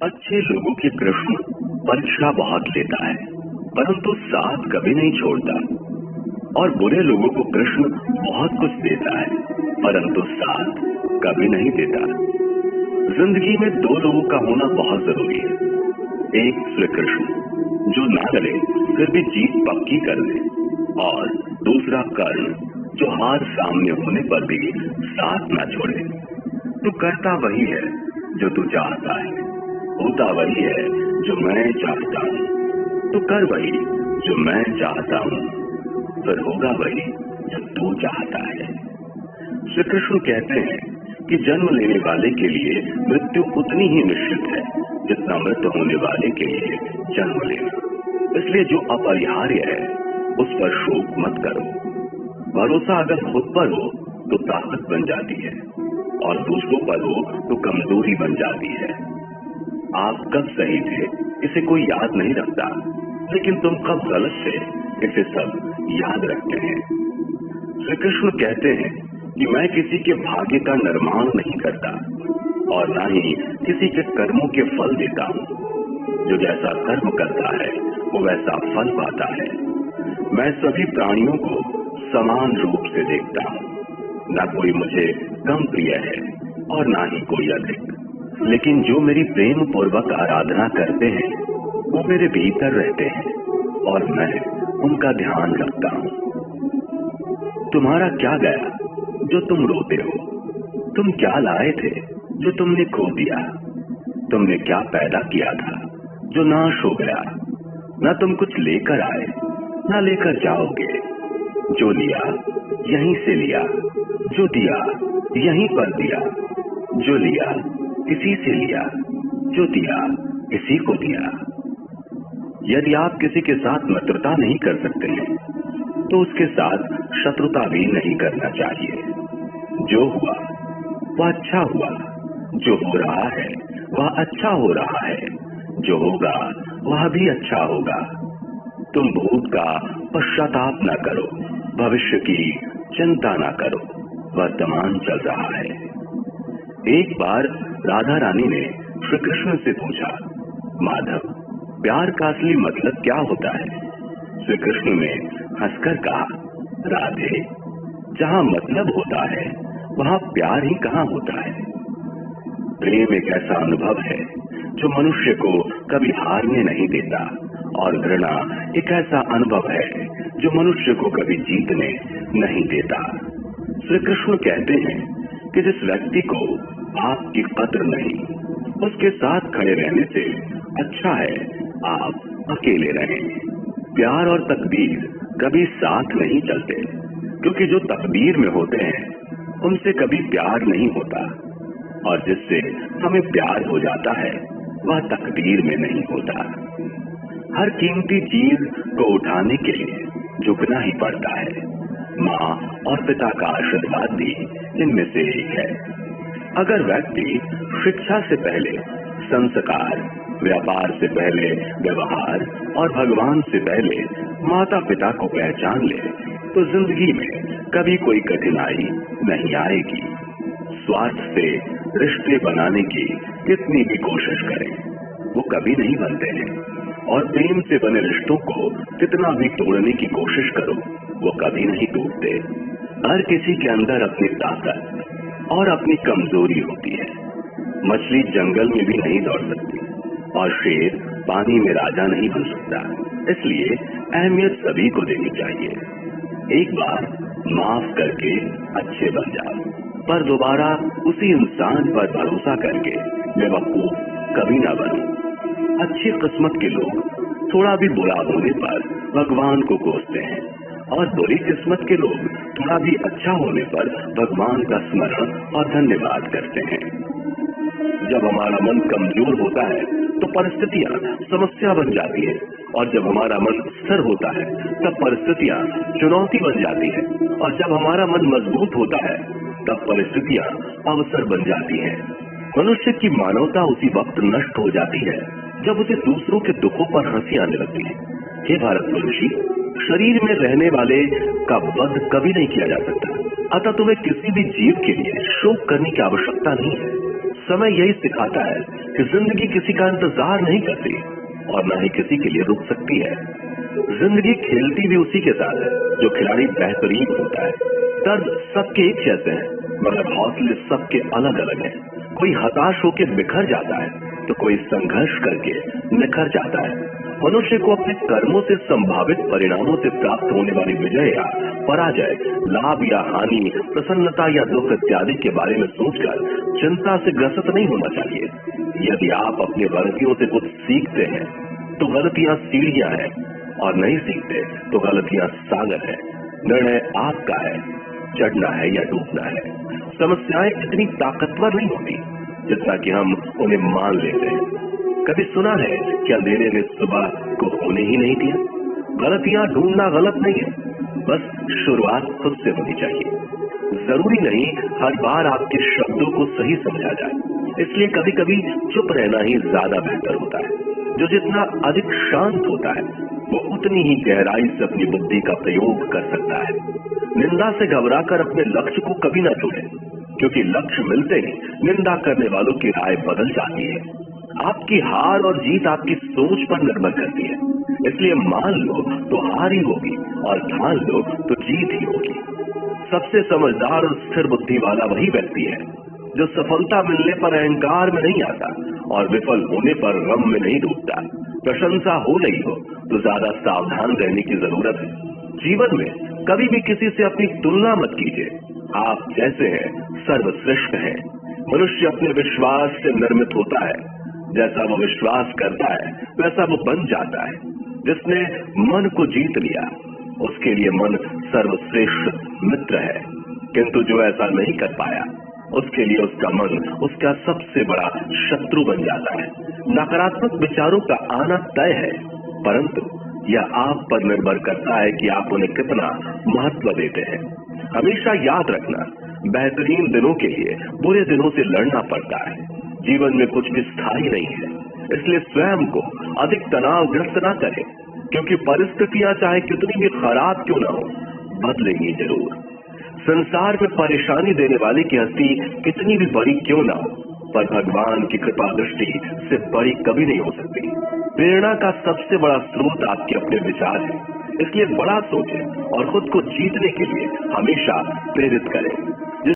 अच्छे लोगों की कृष्ण परीक्षा बहुत लेता है, परंतु साथ कभी नहीं छोड़ता। और बुरे लोगों को कृष्ण बहुत कुछ देता है, परंतु साथ कभी नहीं देता। जिंदगी में दो लोगों का होना बहुत जरूरी है। एक श्री कृष्ण जो ना लड़े फिर भी जीत पक्की कर दे, और दूसरा कर्ण जो हार सामने होने पर भी साथ ना छोड़े। तू करता वही है जो तू चाहता है, होता वही है जो मैं चाहता हूँ। तू कर वही जो मैं चाहता हूँ, फिर होगा वही जो तू चाहता है। श्री कृष्ण कहते हैं कि जन्म लेने वाले के लिए मृत्यु उतनी ही निश्चित है जितना मृत होने वाले के लिए जन्म लेना। इसलिए जो अपरिहार्य है उस पर शोक मत करो। भरोसा अगर खुद पर हो तो ताकत बन जाती है, और दूसरों पर हो तो कमजोरी बन जाती है। आप कब सही थे इसे कोई याद नहीं रखता, लेकिन तुम कब गलत थे इसे सब याद रखते हैं। श्री कृष्ण कहते हैं कि मैं किसी के भाग्य का निर्माण नहीं करता, और ना ही किसी के कर्मों के फल देता हूँ। जो जैसा कर्म करता है वो वैसा फल पाता है। मैं सभी प्राणियों को समान रूप से देखता हूँ, ना कोई मुझे कम प्रिय है और ना ही कोई अधिक। लेकिन जो मेरी प्रेम पूर्वक आराधना करते हैं वो मेरे भीतर रहते हैं, और मैं उनका ध्यान रखता हूँ। तुम्हारा क्या गया जो तुम रोते हो? तुम क्या लाए थे जो तुमने खो दिया? तुमने क्या पैदा किया था जो नाश हो गया? ना तुम कुछ लेकर आए, ना लेकर जाओगे। जो लिया यहीं से लिया, जो दिया यहीं पर दिया। जो लिया इसी से लिया, जो दिया इसी को दिया। यदि आप किसी के साथ मित्रता नहीं कर सकते हैं तो उसके साथ शत्रुता भी नहीं करना चाहिए। जो हुआ वह अच्छा हुआ, जो हो रहा है वह अच्छा हो रहा है, जो होगा वह भी अच्छा होगा। तुम भूत का पश्चाताप न करो, भविष्य की चिंता न करो, वर्तमान चल रहा है। एक बार राधा रानी ने श्री कृष्ण से पूछा, माधव, प्यार का असली मतलब क्या होता है? श्री कृष्ण ने हंसकर कहा, राधे, जहाँ मतलब होता है वहाँ प्यार ही कहाँ होता है। प्रेम एक ऐसा अनुभव है जो मनुष्य को कभी हारने नहीं देता, और घृणा एक ऐसा अनुभव है जो मनुष्य को कभी जीतने नहीं देता। श्री कृष्ण कहते हैं कि जिस व्यक्ति को आपकी कद्र नहीं, उसके साथ खड़े रहने से अच्छा है आप अकेले रहें। प्यार और तकदीर कभी साथ नहीं चलते, क्योंकि जो तकदीर में होते हैं उनसे कभी प्यार नहीं होता, और जिससे हमें प्यार हो जाता है वह तकदीर में नहीं होता। हर कीमती चीज को उठाने के लिए झुकना ही पड़ता है। माँ और पिता का आशीर्वाद भी इनमें से एक है। अगर व्यक्ति शिक्षा से पहले संस्कार, व्यापार से पहले व्यवहार और भगवान से पहले माता पिता को पहचान ले तो जिंदगी में कभी कोई कठिनाई नहीं आएगी। स्वार्थ से रिश्ते बनाने की कितनी भी कोशिश करें वो कभी नहीं बनते हैं, और प्रेम से बने रिश्तों को कितना भी तोड़ने की कोशिश करो वो कभी नहीं टूटते। हर किसी के अंदर अपनी ताकत और अपनी कमजोरी होती है। मछली जंगल में भी नहीं दौड़ सकती, और शेर पानी में राजा नहीं बन सकता। इसलिए अहमियत सभी को देनी चाहिए। एक बार माफ करके अच्छे बन जाओ, पर दोबारा उसी इंसान पर भरोसा करके बेवकूफ कभी ना बनो। अच्छी किस्मत के लोग थोड़ा भी बुरा होने पर भगवान को कोसते हैं, और बुरी किस्मत के लोग थोड़ा भी अच्छा होने पर भगवान का स्मरण और धन्यवाद करते हैं। जब हमारा मन कमजोर होता है तो परिस्थितियाँ समस्या बन जाती है, और जब हमारा मन स्थिर होता है तब परिस्थितियाँ चुनौती बन जाती है, और जब हमारा मन मजबूत होता है तब परिस्थितियाँ अवसर बन जाती है। मनुष्य की मानवता उसी वक्त नष्ट हो जाती है जब उसे दूसरों के दुखों पर हंसी आने लगती है। हे भारतवंशी, शरीर में रहने वाले का वध कभी नहीं किया जा सकता, अतः तुम्हें किसी भी जीव के लिए शोक करने की आवश्यकता नहीं है। समय यही सिखाता है कि जिंदगी किसी का इंतजार नहीं करती और न ही किसी के लिए रुक सकती है। जिंदगी खेलती भी उसी के साथ है जो खिलाड़ी बेहतरीन होता है। दर्द सबके एक जैसे हैं, मगर हौसले सबके अलग अलग हैं। कोई हताश होकर बिखर जाता है तो कोई संघर्ष करके निखर जाता है। मनुष्य को अपने कर्मों से संभावित परिणामों से प्राप्त होने वाली विजय या पराजय, लाभ या हानि, प्रसन्नता या दुख इत्यादि के बारे में सोचकर चिंता से ग्रसित नहीं होना चाहिए। यदि आप अपनी गलतियों से कुछ सीखते हैं तो गलतियां सीढ़ियां हैं, और नहीं सीखते तो गलतियां सागर है। निर्णय आपका है, चढ़ना है या डूबना है। समस्याएं इतनी ताकतवर नहीं होती जितना कि हम उन्हें मान लेते हैं। कभी सुना है कि अंधेरे ने सुबह को होने ही नहीं दिया? गलतियां ढूंढना गलत नहीं है, बस शुरुआत खुद से होनी चाहिए। जरूरी नहीं हर बार आपके शब्दों को सही समझा जाए, इसलिए कभी कभी चुप रहना ही ज्यादा बेहतर होता है। जो जितना अधिक शांत होता है वो उतनी ही गहराई से अपनी बुद्धि का प्रयोग कर सकता है। निंदा से घबराकर अपने लक्ष्य को कभी ना छोड़ें, क्योंकि लक्ष्य मिलते ही निंदा करने वालों की राय बदल जाती है। आपकी हार और जीत आपकी सोच पर निर्भर करती है, इसलिए मान लो तो हार ही होगी और ठान लो तो जीत ही होगी। सबसे समझदार और स्थिर बुद्धि वाला वही व्यक्ति है जो सफलता मिलने पर अहंकार में नहीं आता और विफल होने पर गम में नहीं डूबता। प्रशंसा हो नहीं हो तो ज्यादा सावधान रहने की जरूरत है। जीवन में कभी भी किसी से अपनी तुलना मत कीजिए। आप जैसे हैं सर्वश्रेष्ठ हैं। मनुष्य अपने विश्वास से निर्मित होता है। जैसा वो विश्वास करता है वैसा वो बन जाता है। जिसने मन को जीत लिया उसके लिए मन सर्वश्रेष्ठ मित्र है, किंतु जो ऐसा नहीं कर पाया उसके लिए उसका मन उसका सबसे बड़ा शत्रु बन जाता है। नकारात्मक विचारों का आना तय है, परंतु यह आप पर निर्भर करता है कि आप उन्हें कितना महत्व देते हैं। हमेशा याद रखना, बेहतरीन दिनों के लिए बुरे दिनों से लड़ना पड़ता है। जीवन में कुछ भी स्थायी नहीं है, इसलिए स्वयं को अधिक तनावग्रस्त न करें, क्योंकि परिस्थितियां चाहे कितनी भी खराब क्यों न हो, बदलेंगी जरूर। संसार में परेशानी देने वाली की हस्ती कितनी भी बड़ी क्यों ना हो, पर भगवान की कृपा दृष्टि से बड़ी कभी नहीं हो सकती। प्रेरणा का सबसे बड़ा स्रोत आपके अपने विचार है, इसलिए बड़ा सोचें और खुद को जीतने के लिए हमेशा प्रेरित करें।